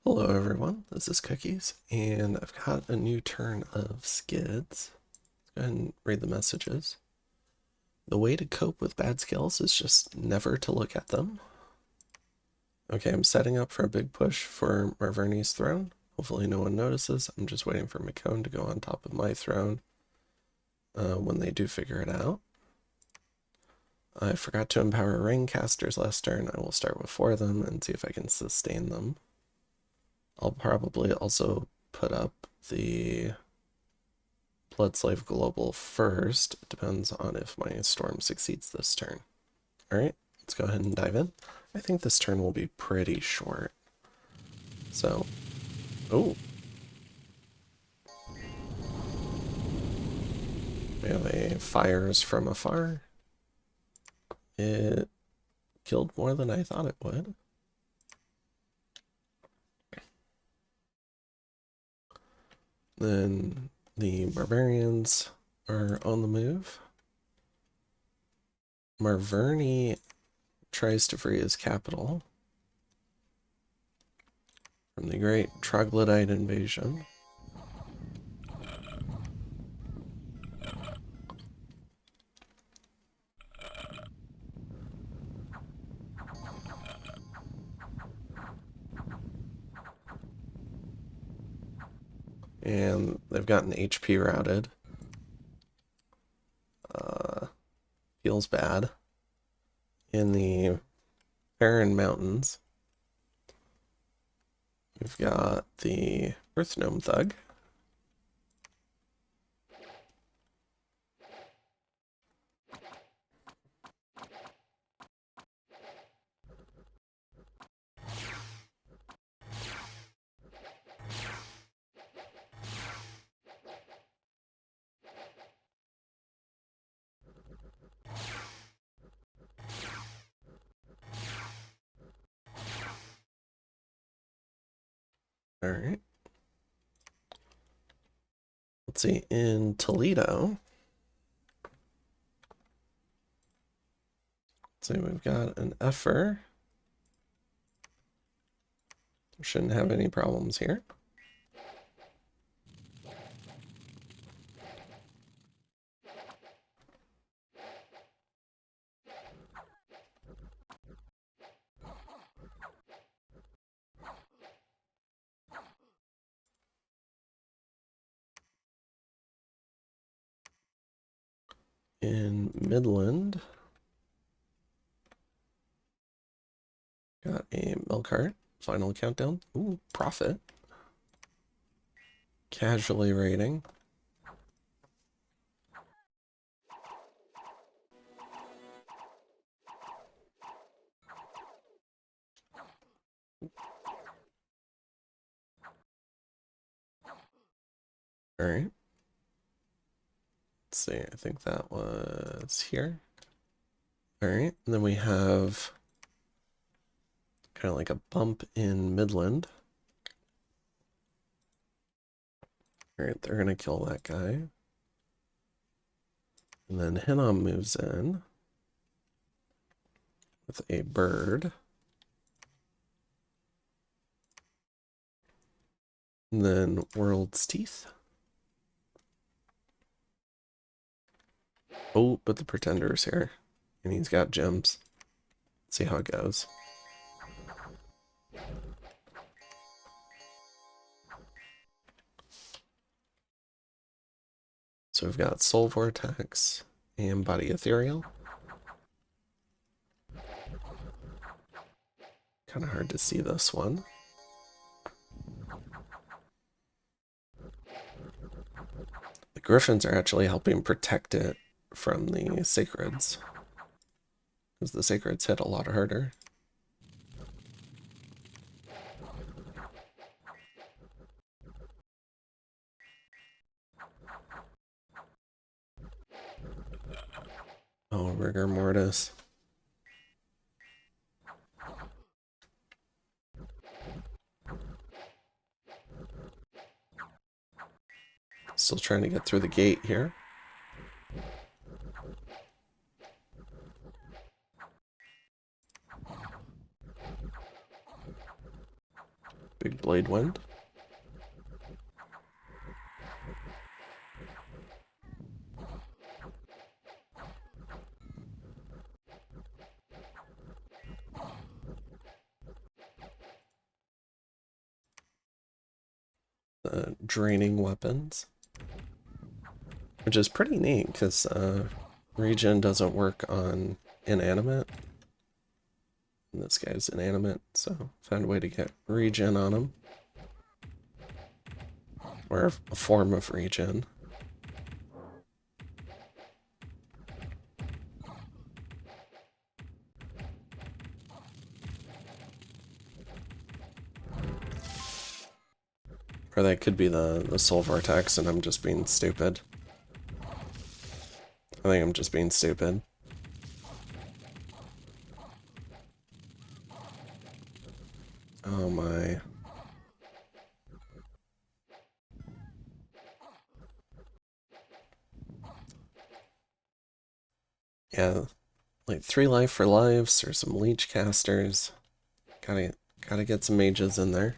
Hello everyone, this is Cookies, and I've got a new turn of skids. Let's go ahead and read the messages. The way to cope with bad skills is just never to look at them. Okay, I'm setting up for a big push for Marverni's throne. Hopefully no one notices. I'm just waiting for Mekone to go on top of my throne when they do figure it out. I forgot to empower ring casters last turn. I will start with 4 of them and see if I can sustain them. I'll probably also put up the Bloodslave Global first. It depends on if my storm succeeds this turn. Alright, let's go ahead and dive in. I think this turn will be pretty short. So, oh. We have a fires from afar. It killed more than I thought it would. Then the barbarians are on the move. Marverni tries to free his capital from the great troglodyte invasion. And they've gotten HP routed. Feels bad. In the Barren Mountains, we've got the Earth Gnome Thug. All right. Let's see, in Toledo, let's see, we've got an Effer. Shouldn't have any problems here. In Midland, got a Milcart. Final countdown. Ooh, profit. Casually raiding. All right. Let's see, I think that was here. All right, and then we have kind of like a bump in Midland. All right, they're gonna kill that guy. And then Hinnom moves in with a bird. And then World's Teeth. Oh, but the Pretender's here. And he's got gems. Let's see how it goes. So we've got Soul Vortex and Body Ethereal. Kind of hard to see this one. The Griffins are actually helping protect it from the Sacreds, because the Sacreds hit a lot harder. Oh, Rigor Mortis. Still trying to get through the gate here. Big Blade Wind. Draining weapons, which is pretty neat because regen doesn't work on inanimate. And this guy's inanimate, so found a way to get regen on him. Or a form of regen. Or that could be the soul vortex and I'm just being stupid. I think I'm just being stupid. Oh my. Yeah, like 3 life for lives or some leech casters. Gotta get some mages in there.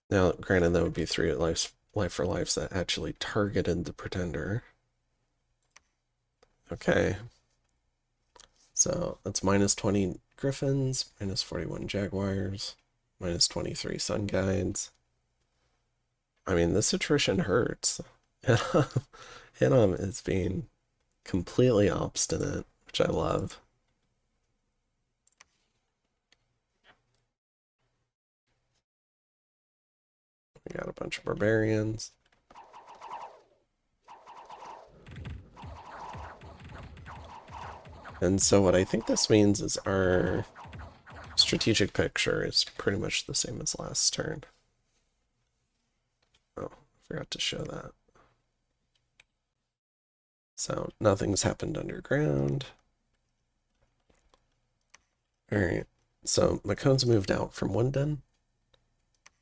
Now, granted, that would be 3 life for lives that actually targeted the pretender. Okay. So that's minus 20 griffins, minus 41 jaguars, minus 23 sun guides. I mean, this attrition hurts. Hinnom is being completely obstinate, which I love. We got a bunch of barbarians. And so what I think this means is our strategic picture is pretty much the same as last turn. Oh, I forgot to show that. So nothing's happened underground. Alright, so Mekone's moved out from Winden.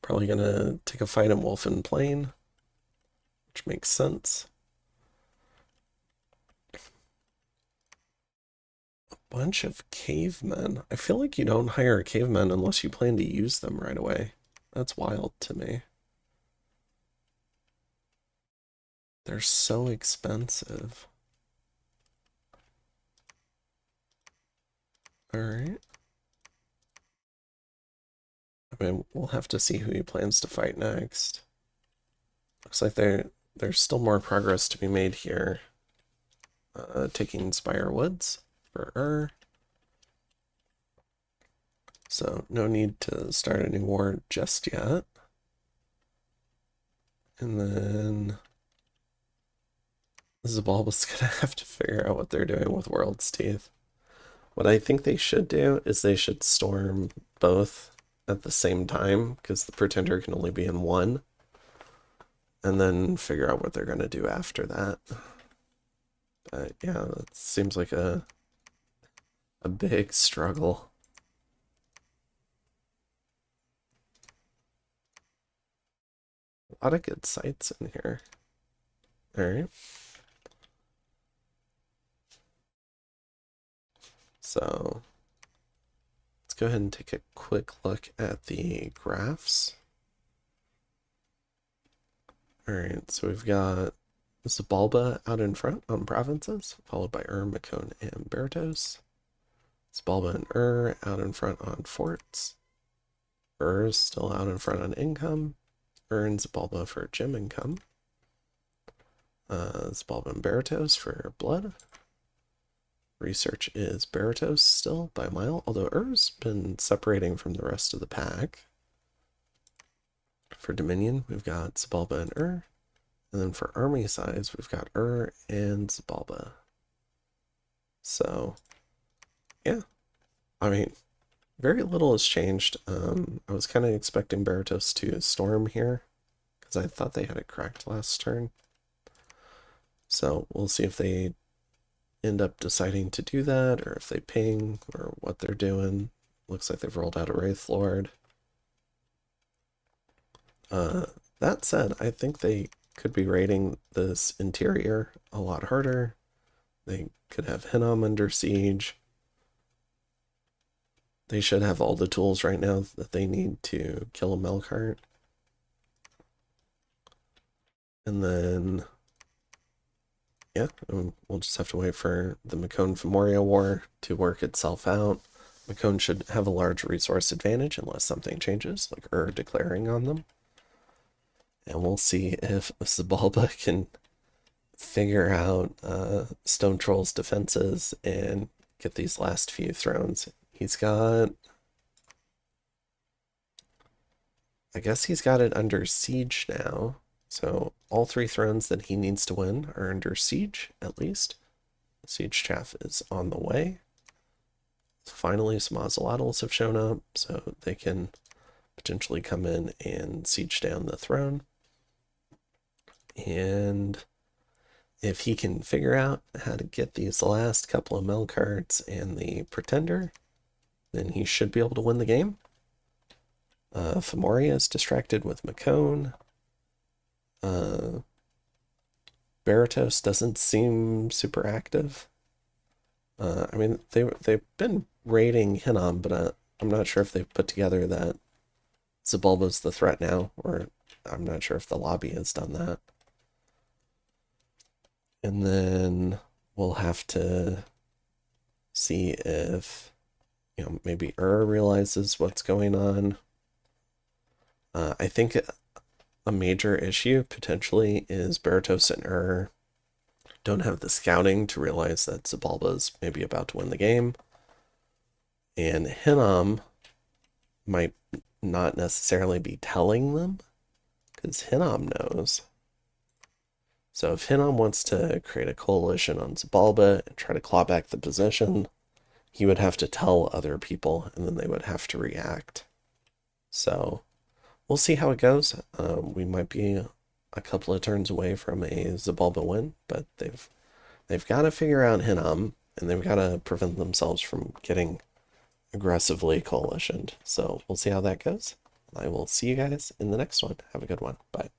Probably gonna take a fight in Wolfen Plain, which makes sense. A bunch of cavemen. I feel like you don't hire a caveman unless you plan to use them right away. That's wild to me. They're so expensive. Alright. I mean, we'll have to see who he plans to fight next. Looks like there's still more progress to be made here. Taking Spire Woods for So no need to start a new war just yet. And then Xibalba's gonna have to figure out what they're doing with World's Teeth. What I think they should do is they should storm both at the same time, because the Pretender can only be in one. And then figure out what they're gonna do after that. But yeah, that seems like a big struggle. A lot of good sites in here. Alright. So let's go ahead and take a quick look at the graphs. Alright, so we've got Xibalba out in front on provinces, followed by Mekone, and Berytos. Xibalba and out in front on forts. Is still out in front on income. And Xibalba for gem income. Xibalba and Berytos for blood. Research is Berytos still by a mile, although has been separating from the rest of the pack. For Dominion, we've got Xibalba and and then for army size, we've got and Xibalba. So, yeah, I mean, very little has changed. I was kind of expecting Berytos to storm here, because I thought they had it cracked last turn. So we'll see if they end up deciding to do that, or if they ping, or what they're doing. Looks like they've rolled out a Wraith Lord. That said, I think they could be raiding this interior a lot harder. They could have Hinnom under siege. They should have all the tools right now that they need to kill a Melkart. And then, yeah, we'll just have to wait for the Mekone Fomoria war to work itself out. Mekone should have a large resource advantage unless something changes, like declaring on them. And we'll see if Xibalba can figure out Stonetroll's defenses and get these last few thrones. He's got, I guess he's got it under siege now. So all 3 thrones that he needs to win are under siege, at least. Siege chaff is on the way. Finally, some Ocelotls have shown up, so they can potentially come in and siege down the throne. And if he can figure out how to get these last couple of Melkarts and the Pretender, then he should be able to win the game. Fomoria is distracted with Mekone. Berytos doesn't seem super active. I mean, they've been raiding Hinnom, but I'm not sure if they've put together that Xibalba's the threat now, or I'm not sure if the lobby has done that. And then we'll have to see if, maybe realizes what's going on. I think a major issue potentially is Berytos and don't have the scouting to realize that Xibalba's maybe about to win the game. And Hinnom might not necessarily be telling them, because Hinnom knows. So if Hinnom wants to create a coalition on Xibalba and try to claw back the position, he would have to tell other people, and then they would have to react. So we'll see how it goes. We might be a couple of turns away from a Xibalba win, but they've got to figure out Hinnom, and they've got to prevent themselves from getting aggressively coalitioned. So we'll see how that goes. I will see you guys in the next one. Have a good one. Bye.